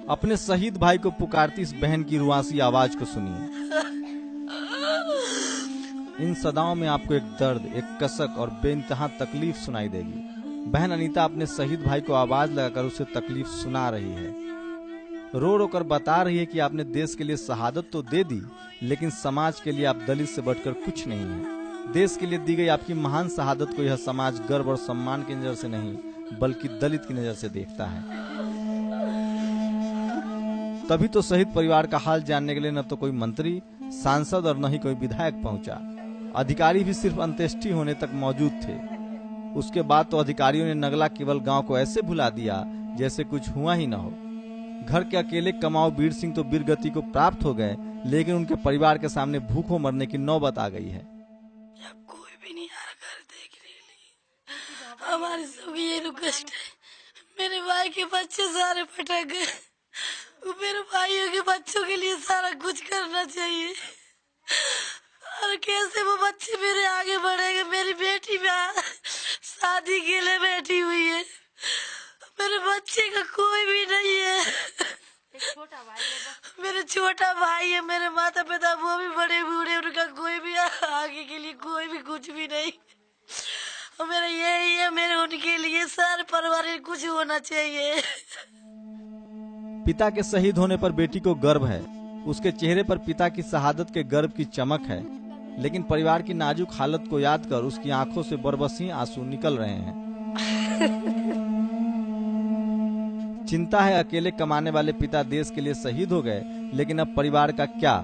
अपने शहीद भाई को पुकारती इस बहन की रुआसी आवाज को सुनिए। इन सदाओं में आपको एक दर्द, एक कसक और बेइंतहा तकलीफ सुनाई देगी। बहन अनीता अपने शहीद भाई को आवाज लगाकर उसे तकलीफ सुना रही है। रो रो कर बता रही है कि आपने देश के लिए शहादत तो दे दी, लेकिन समाज के लिए आप दलित से बढ़कर कुछ नहीं है। देश के लिए दी गई आपकी महान शहादत को यह समाज गर्व और सम्मान की नजर से नहीं, बल्कि दलित की नजर से देखता है। तभी तो शहीद परिवार का हाल जानने के लिए न तो कोई मंत्री, सांसद और न ही कोई विधायक पहुंचा। अधिकारी भी सिर्फ अंत्येष्टि होने तक मौजूद थे। उसके बाद तो अधिकारियों ने नगला केवल गांव को ऐसे भुला दिया जैसे कुछ हुआ ही न हो। घर के अकेले कमाऊ वीर सिंह तो वीरगति को प्राप्त हो गए, लेकिन उनके परिवार के सामने भूखों मरने की नौबत आ गई है। कोई भी नहीं आ रहा घर देखने के लिए। हमारे सब ये कष्ट है। मेरे भाई के बच्चे सारे फटक गए। मेरे भाइयों के बच्चों के लिए सारा कुछ करना चाहिए। और कैसे वो बच्चे मेरे आगे बढ़ेंगे। मेरी बेटी भी शादी के लिए बैठी हुई है। मेरे बच्चे का कोई भी नहीं है। छोटा भाई है, मेरे छोटा भाई है। मेरे माता पिता वो भी बड़े बूढ़े, उनका कोई भी आगे के लिए कोई भी कुछ भी नहीं। और मेरा यही है, मेरे उनके लिए सारे परिवार कुछ होना चाहिए। पिता के शहीद होने पर बेटी को गर्व है। उसके चेहरे पर पिता की शहादत के गर्व की चमक है, लेकिन परिवार की नाजुक हालत को याद कर उसकी आंखों से बरबसी आंसू निकल रहे हैं। चिंता है, अकेले कमाने वाले पिता देश के लिए शहीद हो गए, लेकिन अब परिवार का क्या?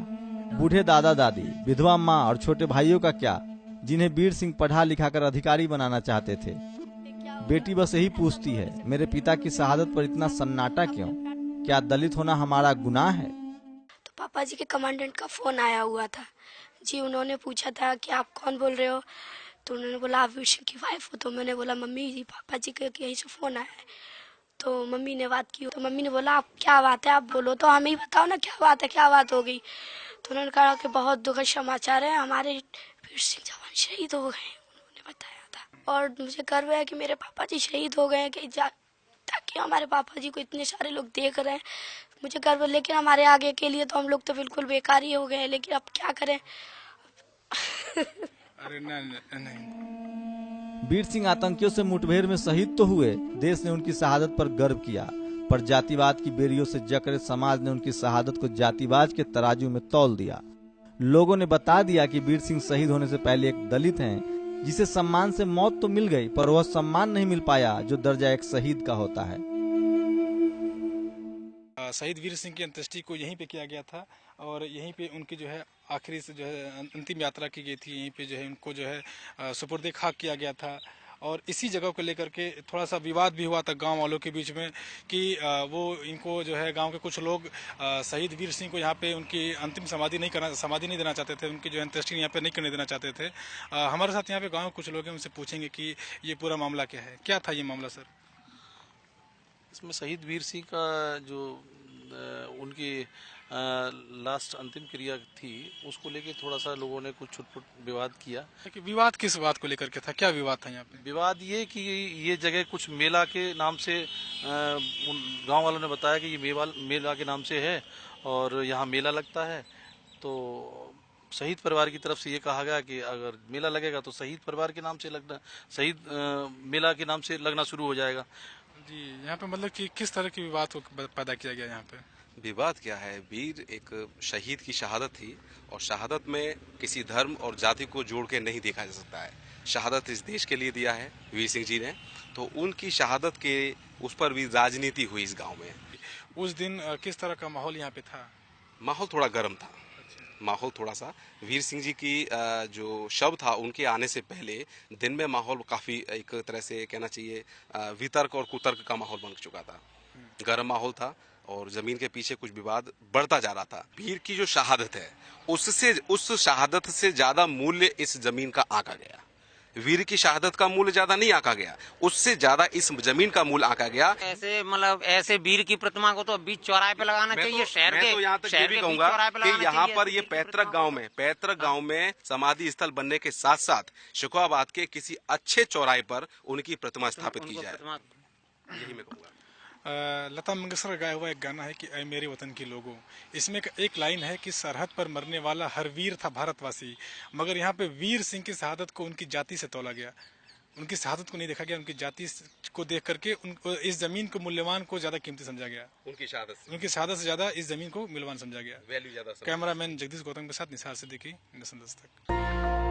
बूढ़े दादा दादी, विधवा माँ और छोटे भाइयों का क्या, जिन्हें वीर सिंह पढ़ा लिखाकर अधिकारी बनाना चाहते थे? बेटी बस यही पूछती है, मेरे पिता की शहादत पर इतना सन्नाटा क्यों? क्या दलित होना हमारा गुनाह है? तो पापा जी के कमांडेंट का फोन आया हुआ था जी। उन्होंने पूछा था कि आप कौन बोल रहे हो? तो उन्होंने बोला आप वीर सिंह की वाइफ हो। तो मैंने बोला मम्मी जी पापा जी के यहीं से फोन आया है। तो मम्मी ने बात की। तो मम्मी ने बोला आप क्या बात है, आप बोलो तो हमें ही बताओ ना क्या बात है, क्या बात हो गई। तो उन्होंने कहा कि बहुत दुखद समाचार है, हमारे वीर सिंह जवान शहीद हो गए। उन्होंने बताया था। और मुझे गर्व है कि मेरे पापा जी शहीद हो गए, कि ताकि हमारे पापा जी को इतने सारे लोग देख रहे हैं। मुझे गर्व है, लेकिन हमारे आगे के लिए तो हम लोग तो बिल्कुल बेकार ही हो गए। लेकिन अब क्या करें। अरे नहीं। वीर सिंह आतंकियों से मुठभेड़ में शहीद तो हुए, देश ने उनकी शहादत पर गर्व किया, पर जातिवाद की बेड़ियों से जकड़े समाज ने उनकी शहादत को जातिवाद के तराजू में तौल दिया। लोगों ने बता दिया कि वीर सिंह शहीद होने से पहले एक दलित हैं, जिसे सम्मान से मौत तो मिल गई, पर वह सम्मान नहीं मिल पाया जो दर्जा एक शहीद का होता है। शहीद वीर सिंह की अंत्येष्टि को यहीं पे किया गया था और यहीं पे उनकी जो है आखिरी से जो है अंतिम यात्रा की गई थी। यहीं पे जो है उनको जो है सुपुर्द खाक किया गया था। और इसी जगह को लेकर के थोड़ा सा विवाद भी हुआ था गांव वालों के बीच में कि वो इनको जो है गांव के कुछ लोग शहीद वीर सिंह को यहाँ पे उनकी अंतिम समाधि नहीं देना चाहते थे, उनकी जो अंत्येष्टि यहाँ पे नहीं करने देना चाहते थे। हमारे साथ यहाँ पे गाँव के कुछ लोग हैं, उनसे पूछेंगे कि ये पूरा मामला क्या है, क्या था ये मामला सर? इसमें शहीद वीर सिंह का जो उनकी लास्ट अंतिम क्रिया थी उसको लेके थोड़ा सा लोगों ने कुछ छुटपुट विवाद किया। कि विवाद किस बात को लेकर के था, क्या विवाद था यहाँ पे? विवाद ये कि ये जगह कुछ मेला के नाम से गांव वालों ने बताया कि ये मेला के नाम से है और यहाँ मेला लगता है। तो शहीद परिवार की तरफ से ये कहा गया कि अगर मेला लगेगा तो शहीद परिवार के नाम से लगना, शहीद मेला के नाम से लगना शुरू हो जाएगा जी। यहाँ पे मतलब कि किस तरह के विवाद को पैदा किया गया? यहाँ पे विवाद क्या है, वीर एक शहीद की शहादत थी और शहादत में किसी धर्म और जाति को जोड़ के नहीं देखा जा सकता है। शहादत इस देश के लिए दिया है वीर सिंह जी ने, तो उनकी शहादत के उस पर भी राजनीति हुई इस गांव में। उस दिन किस तरह का माहौल यहाँ पे था? माहौल थोड़ा गर्म था। माहौल थोड़ा सा वीर सिंह जी की जो शव था उनके आने से पहले दिन में माहौल काफी एक तरह से कहना चाहिए वितर्क और कुतर्क का माहौल बन चुका था। गर्म माहौल था और जमीन के पीछे कुछ विवाद बढ़ता जा रहा था। वीर की जो शहादत है उस शहादत से ज्यादा मूल्य इस जमीन का आंका गया। वीर की शहादत का मूल्य ज्यादा नहीं आंका गया, उससे ज्यादा इस जमीन का मूल्य आंका गया। ऐसे मतलब ऐसे वीर की प्रतिमा को तो बीच चौराहे पे लगाना चाहिए। शहर के, तो यहाँ तक ये भी कहूंगा कि यहाँ पर ये पैतृक गांव में समाधि स्थल बनने के साथ साथ शिकोहाबाद के किसी अच्छे चौराहे पर उनकी प्रतिमा स्थापित की जाए, यही मैं कहूँगा। लता मंगेशकर का गाया हुआ एक गाना है कि ऐ मेरे वतन के लोगों। इसमें एक लाइन है कि सरहद पर मरने वाला हर वीर था भारतवासी, मगर यहाँ पे वीर सिंह की शहादत को उनकी जाति से तौला गया। उनकी शहादत को नहीं देखा गया, उनकी जाति को देख करके उनको इस जमीन को मूल्यवान को ज्यादा कीमती समझा गया। उनकी शहादत से ज्यादा इस जमीन को मूल्यवान समझा गया। कैमरामैन जगदीश गौतम के साथ निसार सिद्दीकी, नेशन दस्तक।